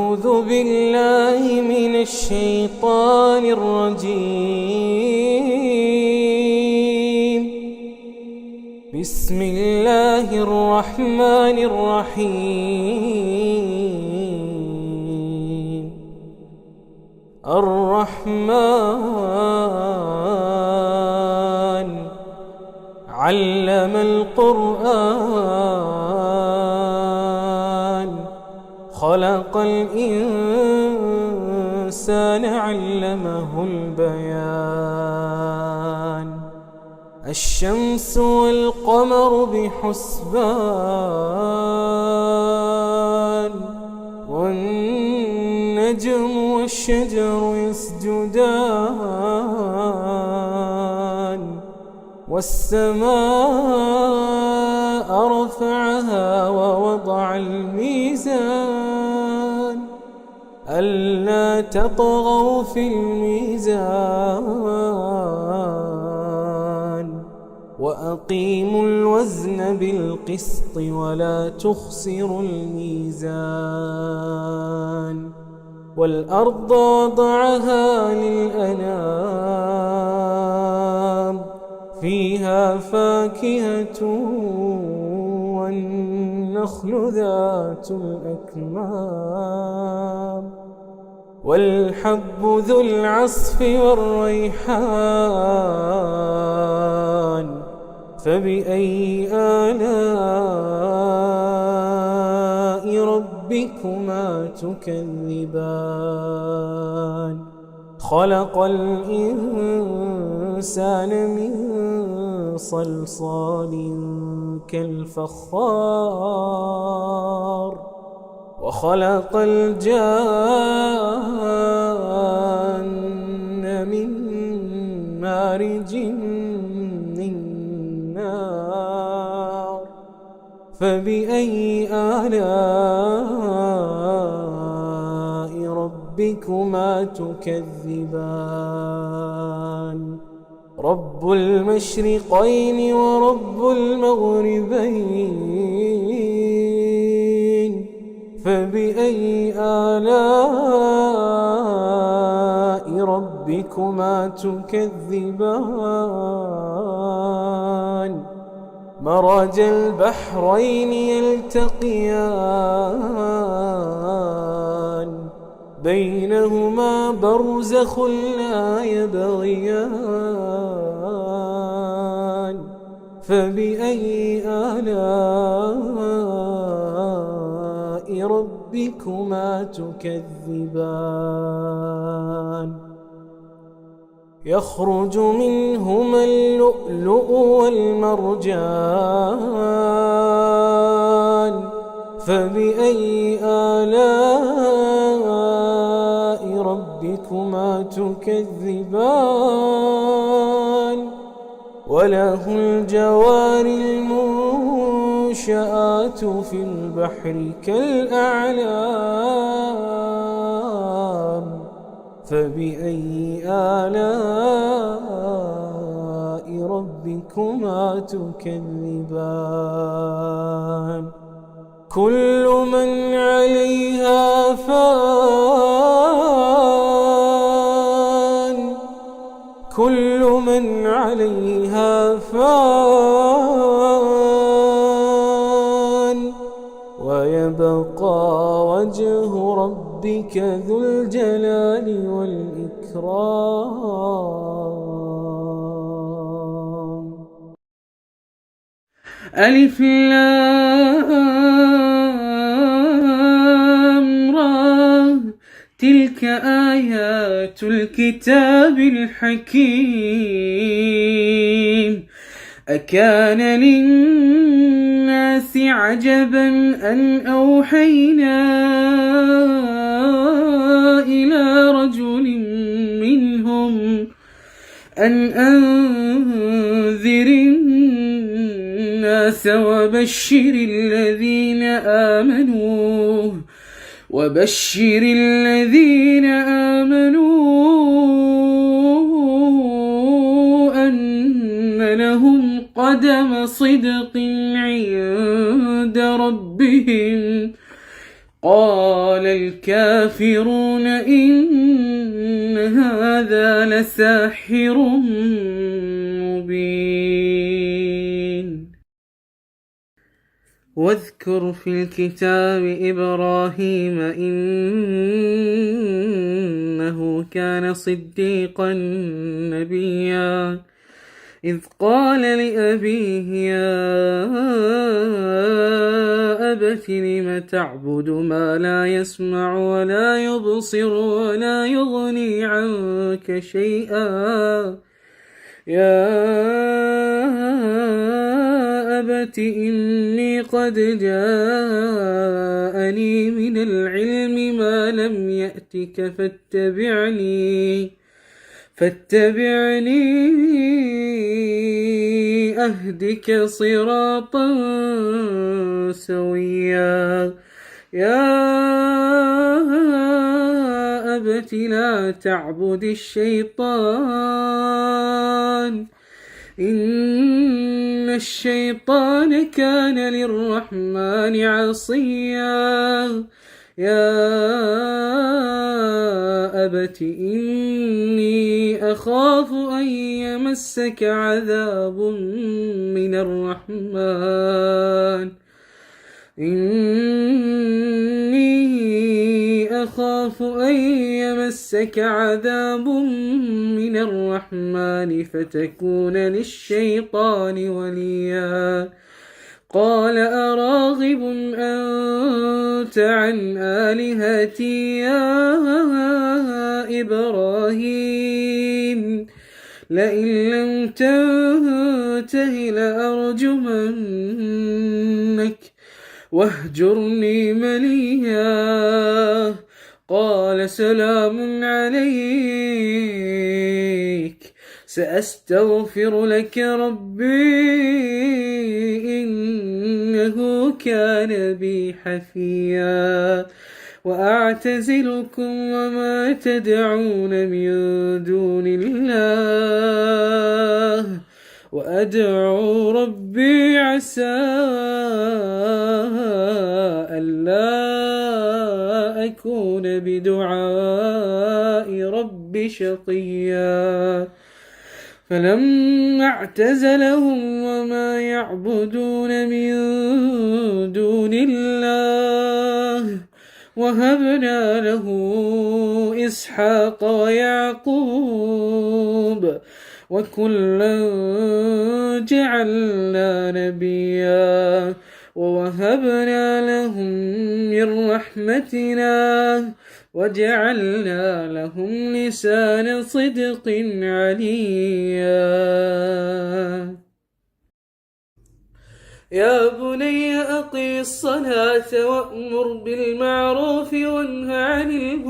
أعوذ بالله من الشيطان الرجيم. بسم الله الرحمن الرحيم. الرحمن علم القرآن، خلق الإنسان علمه البيان. الشمس والقمر بحسبان، والنجم والشجر يسجدان. والسماء رفعها ووضع الميزان، ألا تطغوا في الميزان. وأقيموا الوزن بالقسط ولا تخسروا الميزان. والأرض وضعها للأنام، فيها فاكهة والنخل ذات الأكمام، والحب ذو العصف والريحان. فبأي آلاء ربكما تكذبان؟ خلق الإنسان من صلصال كالفخار، وخلق الجان من مارج من نار. فبأي آلاء ربكما تكذبان؟ رب المشرقين ورب المغربين. فبأي آلاء ربكما تكذبان؟ مرج البحرين يلتقيان، بينهما برزخ لا يبغيان. فبأي آلاء ربكما تكذبان؟ يخرج منهما اللؤلؤ والمرجان. فبأي آلاء ربكما تكذبان؟ وله الجوار المنشآت في البحر كالأعلام. فبأي آلاء ربكما تكذبان؟ كل من عليها فان، كل من عليها فان. ويبقى وجه ربك ذو الجلال والإكرام. ألف لام را، تلك آيات الكتاب الحكيم. أكان للناس عجبا أن أوحينا إلى رجل منهم أن أنذر الناس وبشر الذين آمنوا أن لهم قدم صدق عند ربهم قال الكافرون إن هذا لساحر مبين واذكر في الكتاب إبراهيم إنه كان صديقا نبيا إذ قال لأبيه يا أبت لم تعبد ما لا يسمع ولا يبصر ولا يغني عنك شيئا يا أبت إني قد جاءني من العلم ما لم يأتك فاتبعني أهدك صراطا سويا يا أبت لا تعبد الشيطان إن الشيطان كان للرحمن عصيا يا أبت إني أخاف أن يمسك عذاب من الرحمن فتكون للشيطان وليا قال أراغب أنت عن آلهتي يا إبراهيم لئن لم تنته لأرجمنك واهجرني مليا قال سلام عليك سأستغفر لك ربي إنه كان بي حفيا وأعتزلكم وما تدعون من دون الله وأدعو ربي عسى ألا أكون بدعاء ربي شقيا فلما اعتزلهم وما يعبدون من دون الله وهبنا له إسحاق ويعقوب وكلا جعلنا نبيا ووهبنا لهم من رحمتنا وجعلنا لهم لسان صدق عليا يا بني أقم الصلاة وأمر بالمعروف وانه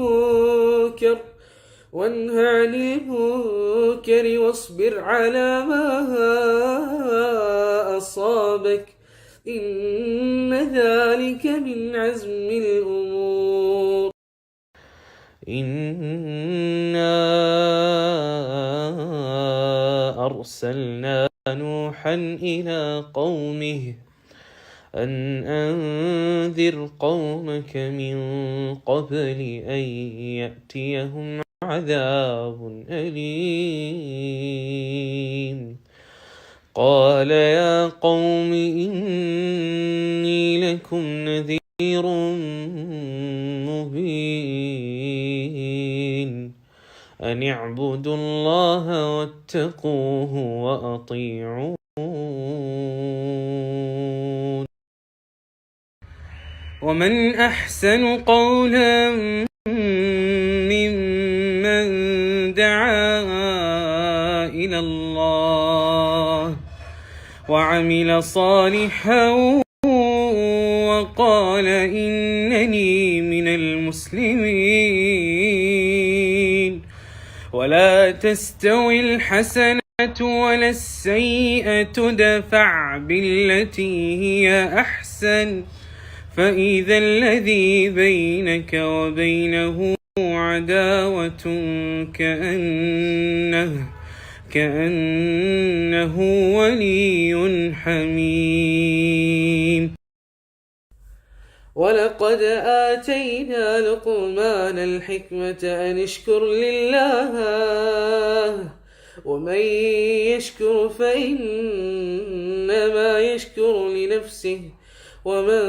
عن المنكر واصبر على ما أصابك إن ذلك من عزم الأمور إنا أرسلنا نوحا إلى قومه أن أنذر قومك من قبل أن يأتيهم عذاب أليم قال يا قوم إني لكم نذير مبين أن اعبدوا الله واتقوه وأطيعون ومن أحسن قولا ممن دعا إلى الله وعمل صالحا وقال إنني من المسلمين ولا تستوي الحسنة ولا السيئة دفع بالتي هي أحسن فإذا الذي بينك وبينه عداوة كأنه ولي حميم ولقد آتينا لقمان الحكمة أن اشكر لله ومن يشكر فإنما يشكر لنفسه ومن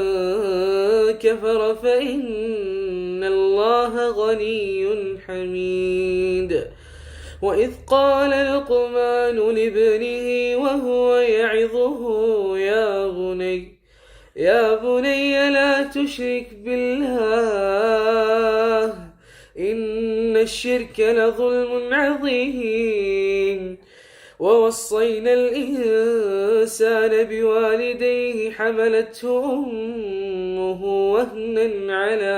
كفر فإن الله غني حميد. وإذ قال لقمان لابنه وهو يعظه يا بني لا تشرك بالله إن الشرك لظلم عظيم. ووصينا الإنسان بوالديه حملته أمه وهنا على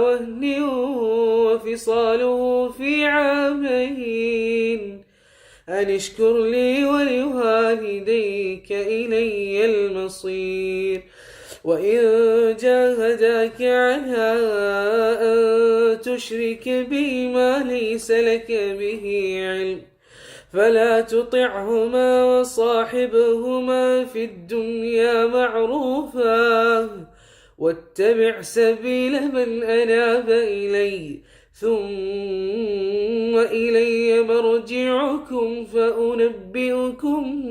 وهن وفصاله في عامين أن اشكر لي ولوالديك إلي المصير. وإن جاهداك على أن تشرك بي ما ليس لك به علم فلا تطعهما وصاحبهما في الدنيا معروفا واتبع سبيل من أناب إلي ثم إلي مرجعكم فأنبئكم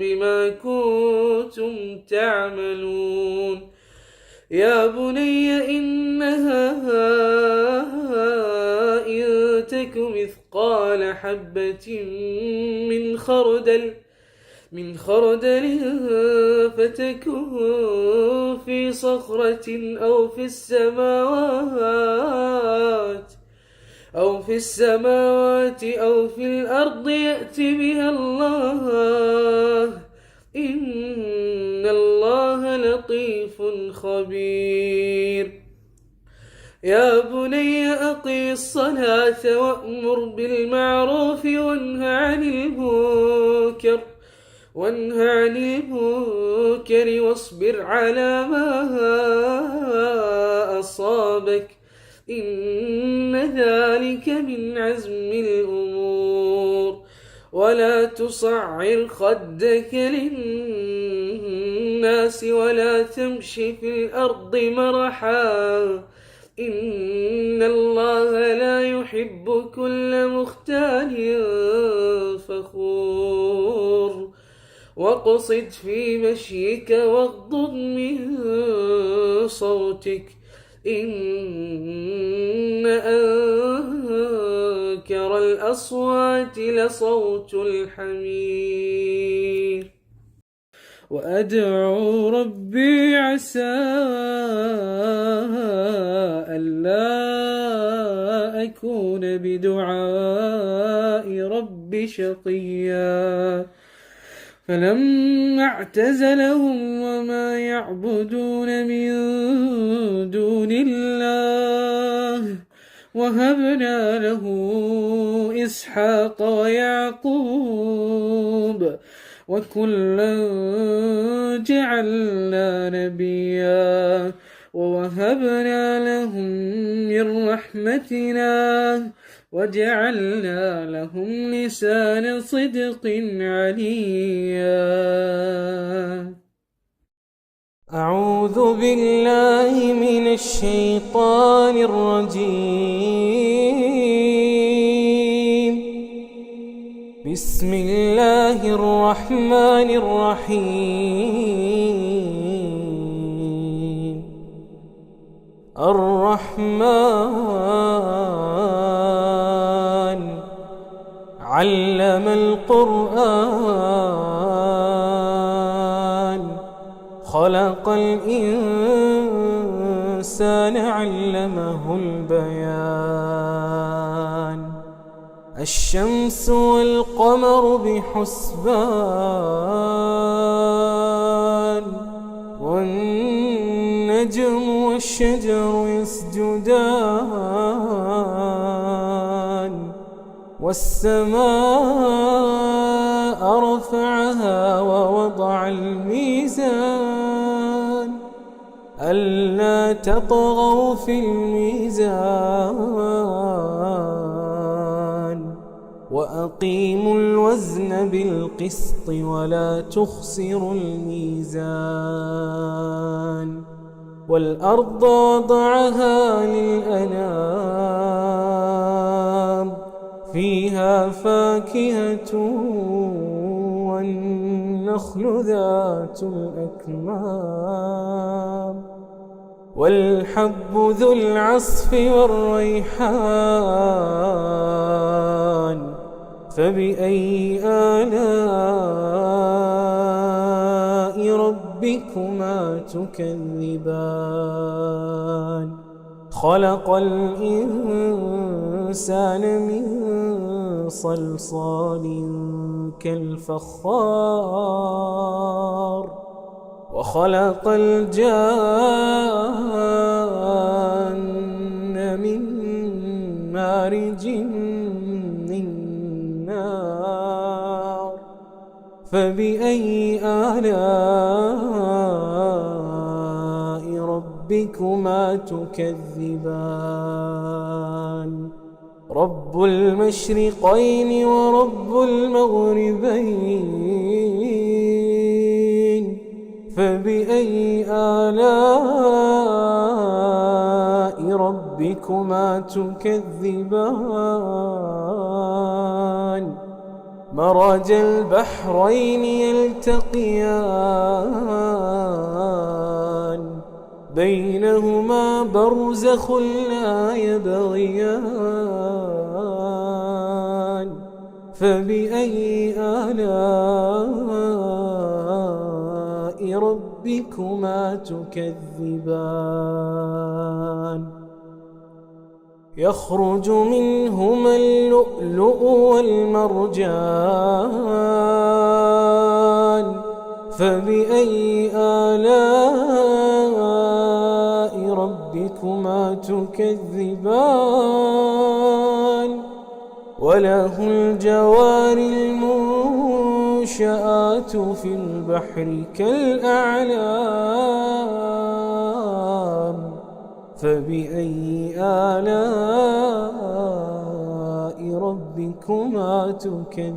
بما كنتم تعملون. يا بني إنها إن تك مثقال حبة من خردل فتكن في صخرة أو في السماوات أو في الأرض يأت بها الله إن الله لطيف خبير. يا بني أقم الصلاة وأمر بالمعروف وانه عن المنكر واصبر على ما أصابك إن ذلك من عزم الأمور. ولا تصعر خدك للناس ولا تمش في الأرض مرحا إن الله لا يحب كل مختال فخور. واقصد في مشيك واغضض من صوتك إن أنكر الأصوات لصوت الحمير. وأدعو ربي عسى ألا أكون بدعاء ربي شقيا. فلما اعتزلهم وما يعبدون من دون الله وهبنا له إسحاق ويعقوب وكلا جعلنا نبيا ووهبنا لهم من رحمتنا وجعلنا لهم لسان صدق عليا. أعوذ بالله من الشيطان الرجيم. بسم الله الرحمن الرحيم. الرحمن علم القرآن خلق الإنسان علمه البيان. الشمس والقمر بحسبان والنجم والشجر يسجدان والسماء رفعها ووضع الميزان ألا تطغوا في الميزان وأقيموا الوزن بالقسط ولا تخسروا الميزان والأرض وضعها للأنام فيها فاكهة والنخل ذات الأكمام والحب ذو العصف والريحان فبأي آلاء ربكما تكذبان خلق الإنسان من صلصال كالفخار وخلق الجان من مارج من نار فبأي آلاء ربكما تكذبان رب المشرقين ورب المغربين فبأي آلاء ربكما تكذبان مرج البحرين يلتقيان بينهما برزخ لا يبغيان فبأي آلاء ربكما تكذبان يخرج منهما اللؤلؤ والمرجان فبأي آلاء ربكما تكذبان وله الجوار المنشآت في البحر كالأعلام فبأي آلاء ربكما تكذبان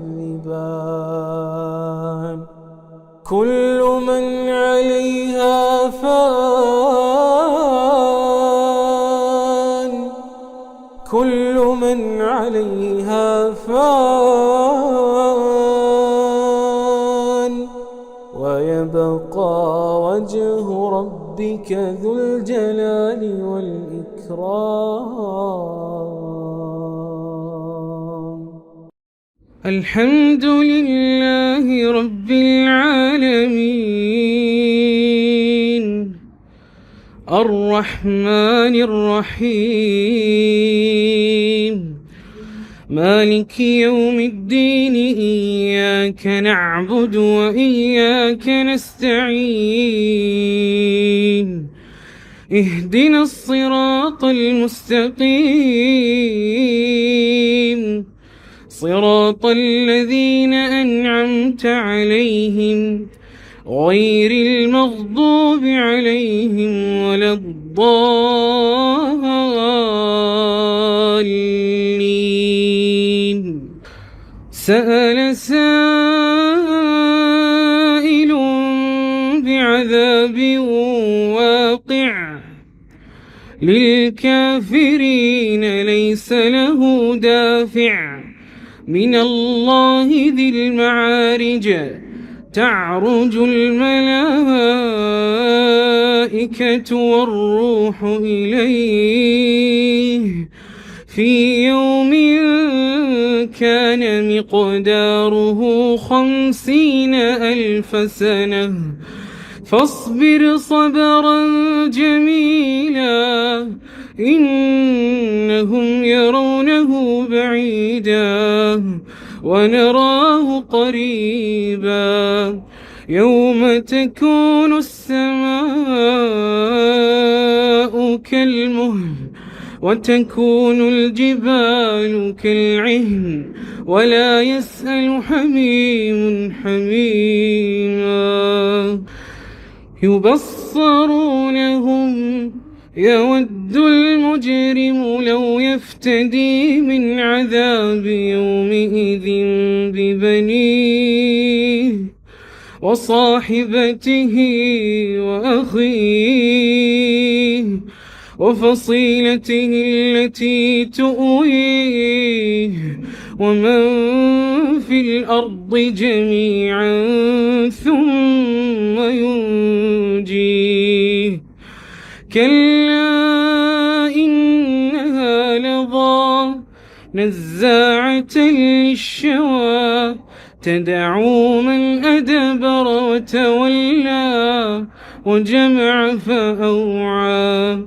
كل من عليها فان كل من عليها فان ويبقى وجه ربك ذو الجلال والإكرام الحمد لله رب العالمين الرحمن الرحيم مالك يوم الدين إياك نعبد وإياك نستعين اهدنا الصراط المستقيم صراط الذين أنعمت عليهم غير المغضوب عليهم ولا الضالين سأل سائل بعذاب واقع للكافرين ليس له دافع من الله ذي المعارج تعرج الملائكة والروح إليه في يوم كان مقداره 50,000 سنة فاصبر صبرا جميلا إنهم يرونه بعيدا ونراه قريبا يوم تكون السماء كالمهل وتكون الجبال كالعهن ولا يسأل حميم حميما يود المجرم لو يفتدي من عذاب يومئذ ببنيه وصاحبته وأخيه وفصيلته التي تؤويه ومن في الأرض جميعا ثم ينجيه كلا إنها لظى نزاعة للشوى تدعو من أدبر وتولى وجمع فأوعى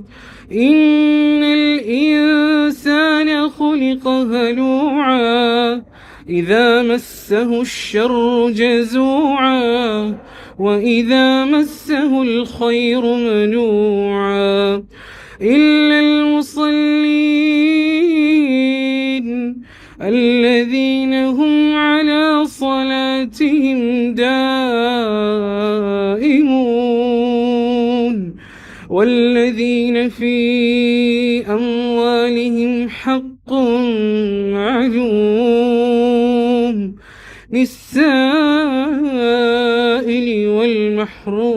إن الإنسان خلق هلوعا إذا مسه الشر جزوعا وإذا مسه الخير منوعا إلا المصلين الذين هم على صلاتهم دائمون والذين في أموالهم حق معلوم للسائل والمحروم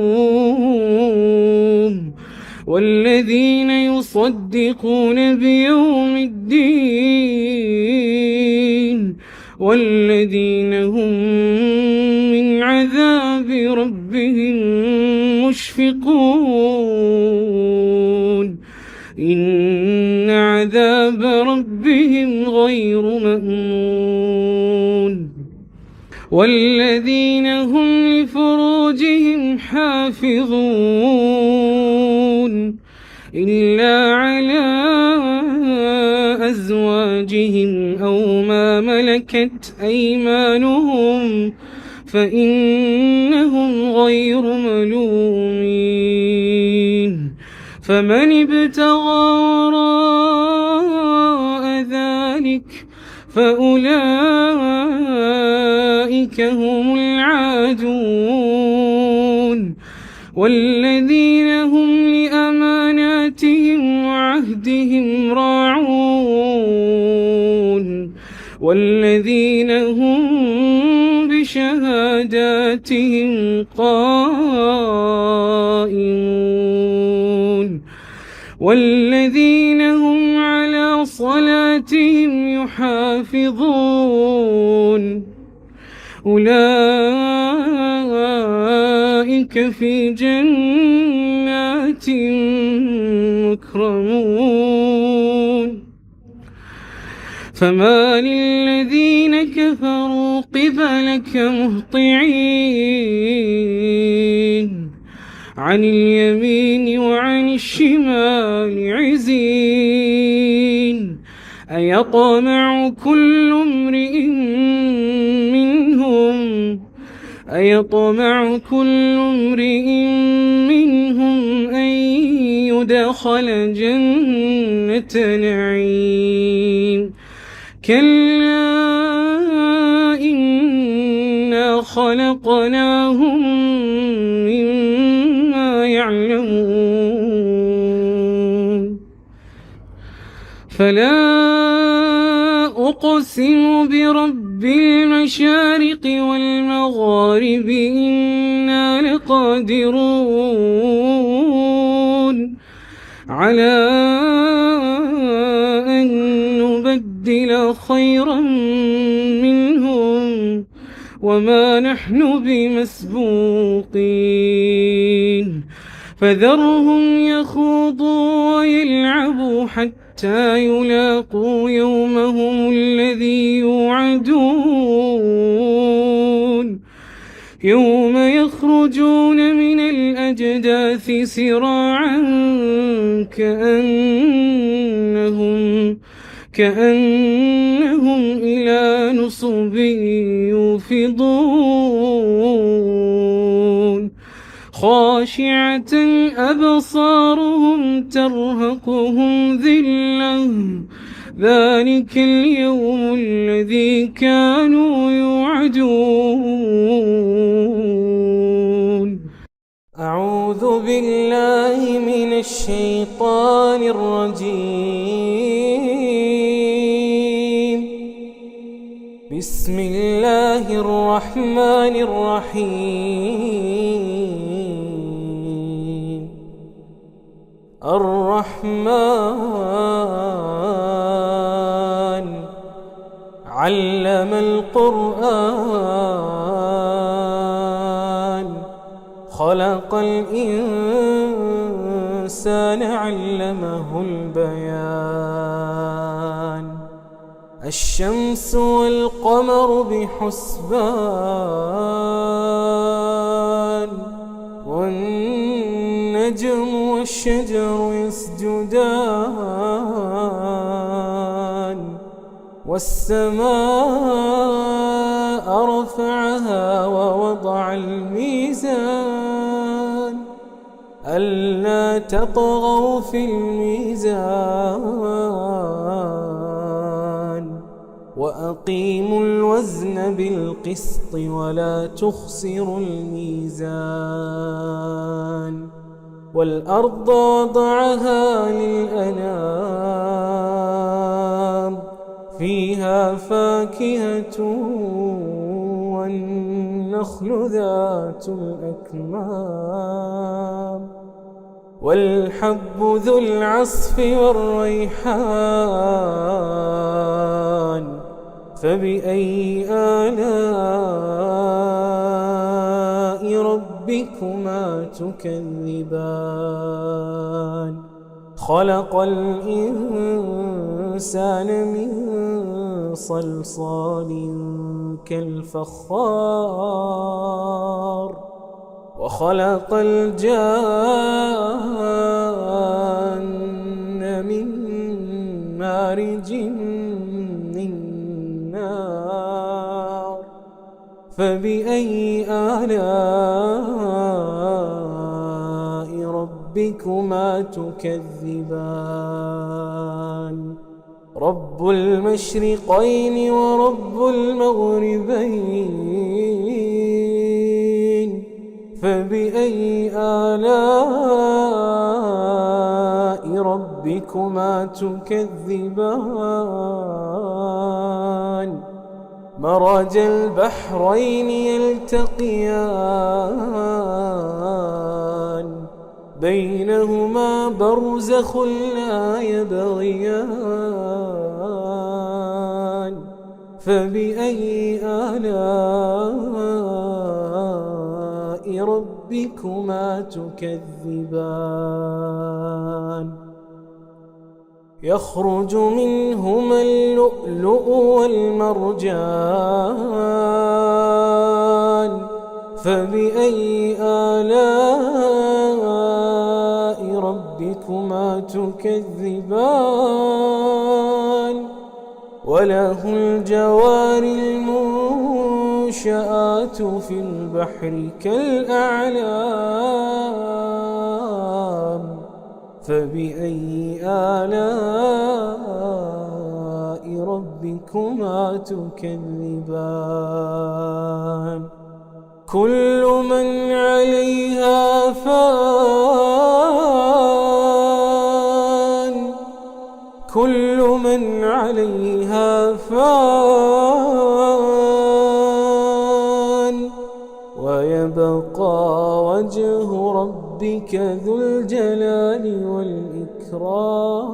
والذين يصدقون بيوم الدين والذين هم من عذاب ربهم مشفقون إن عذاب ربهم غير مأمون والذين هم لفروجهم حافظون إلا على أزواجهم أو ما ملكت أيمانهم فإنهم غير ملومين فمن ابتغى وراء ذلك فأولئك هم العادون والذين هم لأماناتهم وعهدهم راعون والذين هم بشهاداتهم قائمون والذين هم على صلاتهم يحافظون أولئك في جنات مكرمون فما للذين كفروا قبلك مهطعين عن اليمين وعن الشمال عزين أيطمع كل امرئ منهم أن يدخل جنة نعيم كلا إنا خلقناهم مما يعلمون فلا أقسم برب المشارق والمغارب إنا لقادرون على أن نبدل خيرا منهم وما نحن بمسبوقين فذرهم يخوضوا ويلعبوا حتى يلاقوا يومهم الذي يوعدون يوم يخرجون من الأجداث سراعا كأنهم إلى نصب يوفضون خاشعة أبصارهم ترهقهم ذلة ذلك اليوم الذي كانوا يوعدون أعوذ بالله من الشيطان الرجيم. بسم الله الرحمن الرحيم. الرحمن علم القرآن، خلق الإنسان علمه البيان. الشمس والقمر بحسبان، والنجم والشجر يسجدان. والسماء رفعها ووضع الميزان، ألا تطغوا في الميزان. وأقيموا الوزن بالقسط ولا تخسروا الميزان. والأرض وضعها للأنام، فيها فاكهة والنخل ذات الأكمام، والحب ذو العصف والريحان. فبأي آلاء ربكما تكذبان؟ خلق الإنسان من صلصال كالفخار، وخلق الجان من مارج من نار. فبأي آلاء ربكما تكذبان؟ رب المشرقين ورب المغربين. فبأي آلاء ربكما تكذبان؟ مرج البحرين يلتقيان، بينهما برزخ لا يبغيان. فبأي آلاء ربكما تكذبان؟ يخرج منهما اللؤلؤ والمرجان. فبأي آلاء ربكما تكذبان؟ وله الجوار المنشآت في البحر كالأعلام. فبأي آلاء ربكما تكذبان؟ كل من عليها فان، كل من عليها فان. ويبقى وجه ربك ذو الجلال والإكرام.